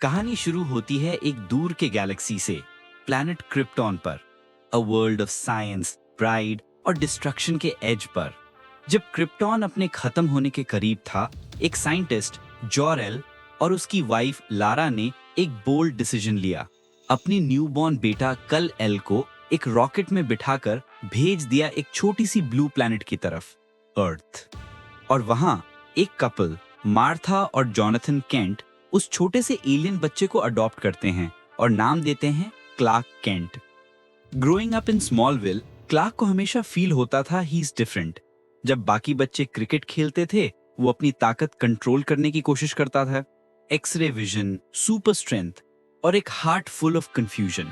कहानी शुरू होती है एक दूर के गैलेक्सी से, प्लैनेट क्रिप्टॉन पर। A world of science, pride और डिस्ट्रक्शन के एज पर। जब क्रिप्टॉन अपने खत्म होने के करीब था, एक साइंटिस्ट जॉरेल और उसकी वाइफ लारा ने एक बोल्ड डिसीजन लिया। अपनी न्यूबॉर्न बेटा कल एल को एक रॉकेट में बिठाकर भेज दिया एक छोटी सी ब्लू प्लैनेट की तरफ, अर्थ। और वहां एक कपल, मार्था और जॉनथन केंट, उस छोटे से एलियन बच्चे को अडॉप्ट करते हैं और नाम देते हैं Clark Kent. Growing up in Smallville, Clark को हमेशा फील होता था ही इज डिफरेंट। जब बाकी बच्चे क्रिकेट खेलते थे, वो अपनी ताकत कंट्रोल करने की कोशिश करता था। एक्सरे विजन, सुपर स्ट्रेंथ और एक हार्ट फुल ऑफ कंफ्यूजन।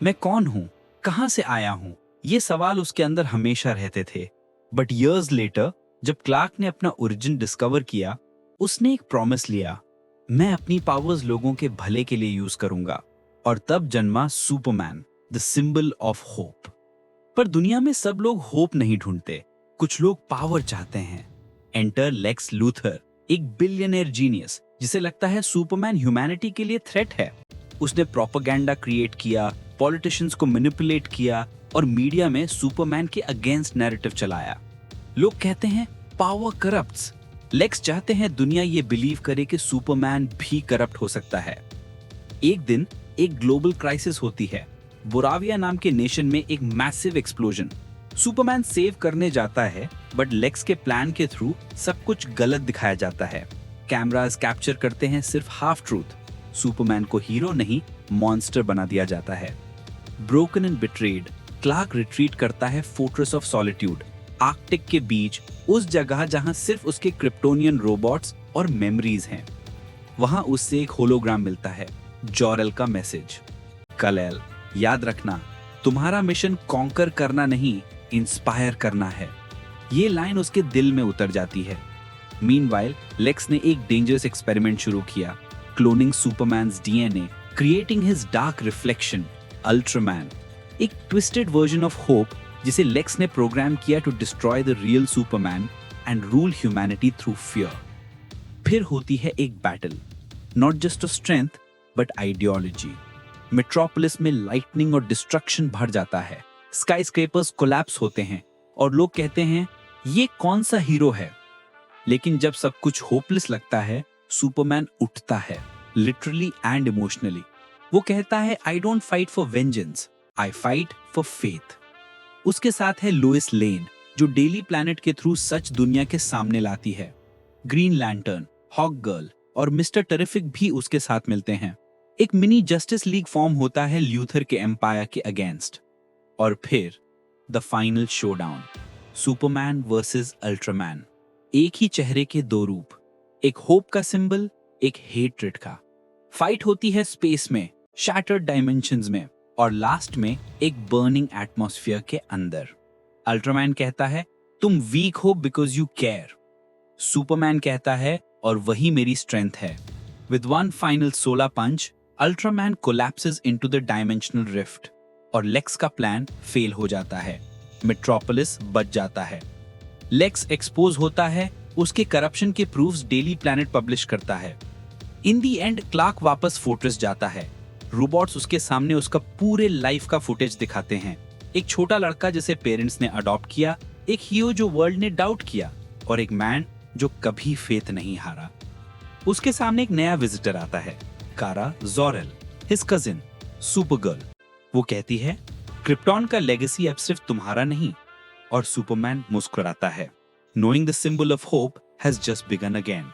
मैं कौन हूं, कहां से आया हूं, ये सवाल उसके अंदर हमेशा रहते थे। बट इयर्स लेटर, जब क्लार्क ने अपना ओरिजिन डिस्कवर किया, उसने एक प्रॉमिस लिया, मैं अपनी पावर्स लोगों के भले के लिए यूज करूंगा। और तब जन्मा Superman, the symbol of hope. पर दुनिया में सब लोग होप नहीं ढूंढते, कुछ लोग पावर चाहते हैं। एंटर लेक्स लूथर, एक बिलियनर जीनियस जिसे लगता है सुपरमैन ह्यूमैनिटी के लिए थ्रेट है। उसने प्रोपेगेंडा क्रिएट किया, पॉलिटिशियंस को मैनिपुलेट किया और मीडिया में सुपरमैन के अगेंस्ट नैरेटिव चलाया। लोग कहते हैं पावर करप्ट्स। लेक्स चाहते हैं दुनिया ये बिलीव करे कि सुपरमैन भी करप्ट हो सकता है। एक दिन एक ग्लोबल क्राइसिस होती है। बोराविया नाम के नेशन में एक मैसिव एक्सप्लोजन। सुपरमैन सेव करने जाता है, बट लेक्स के प्लान के थ्रू सब कुछ गलत दिखाया जाता है। कैमरास कैप्चर करते हैं सिर्फ हाफ ट्रूथ। सुपरमैन को हीरो नहीं, मॉन्स्टर बना दिया जाता है। Broken and betrayed, Clark retreat करता है फोर्ट्रेस ऑफ सॉलिट्यूड, आर्कटिक के बीच, उस जगह जहां सिर्फ उसके क्रिप्टोनियन रोबोट्स और मेमोरीज हैं। वहां उससे एक होलोग्राम मिलता है, जॉरेल का मैसेज, कल-एल, याद रखना, तुम्हारा मिशन कॉन्कर करना नहीं, इंस्पायर करना है। ये लाइन उसके दिल में उतर जाती है। मीनवाइल, लेक्स ने एक डेंजरस एक्सपेरिमेंट शुरू किया, cloning Superman's DNA, creating his dark reflection, Ultraman, एक ट्विस्टेड वर्जन ऑफ होप जिसे लेक्स ने प्रोग्राम किया to destroy the real Superman and rule humanity through fear. फिर होती है एक battle, not just of strength but ideology. Metropolis में lightning और डिस्ट्रक्शन भर जाता है, स्काईस्क्रेपर्स कोलैप्स होते हैं और लोग कहते हैं ये कौन सा हीरो है। लेकिन जब सब कुछ होपलेस लगता है, सुपरमैन उठता है, लिटरली एंड इमोशनली। वो कहता है I don't fight for vengeance, I fight for faith. उसके साथ है लुइस लेन, जो डेली प्लैनेट के थ्रू सच दुनिया के सामने लाती है। ग्रीन लैंटर्न, हॉक गर्ल और मिस्टर टेरिफिक भी उसके साथ मिलते हैं। एक मिनी जस्टिस लीग फॉर्म होता है ल्यूथर के एम्पायर के अगेंस्ट। और फिर the final showdown, Superman versus Ultraman. एक ही चेहरे के दो रूप, एक होप का सिंबल, एक हेट्रेड का। फाइट होती है स्पेस में, शैटर्ड डायमेंशंस में और लास्ट में एक बर्निंग एटमॉस्फेयर के अंदर। अल्ट्रामैन कहता है तुम वीक हो बिकॉज यू केयर। सुपरमैन कहता है और वही मेरी स्ट्रेंथ है। With one final solar punch, Ultraman collapses into the dimensional rift और लेक्स का प्लान फेल हो जाता है। मेट्रोपोलिस बच जाता है। लेक्स एक्सपोज होता है, उसके करप्शन के प्रूफ्स डेली प्लैनेट पब्लिश करता है। इन दी एंड क्लार्क वापस फोर्ट्रेस जाता है। रोबोट्स उसके सामने उसका पूरे लाइफ का फुटेज दिखाते हैं। एक छोटा लड़का जिसे पेरेंट्स ने अडॉप्ट किया, एक हीरो जो वर्ल्ड ने डाउट किया और एक मैन जो कभी फेथ नहीं हारा। उसके सामने एक नया विजिटर आता है, कारा ज़ोरेल, हिज कजिन, सुपरगर्ल। वो कहती है क्रिप्टॉन का लेगेसी अब सिर्फ तुम्हारा नहीं। और सुपरमैन मुस्कुराता है, knowing the symbol of hope has just begun again.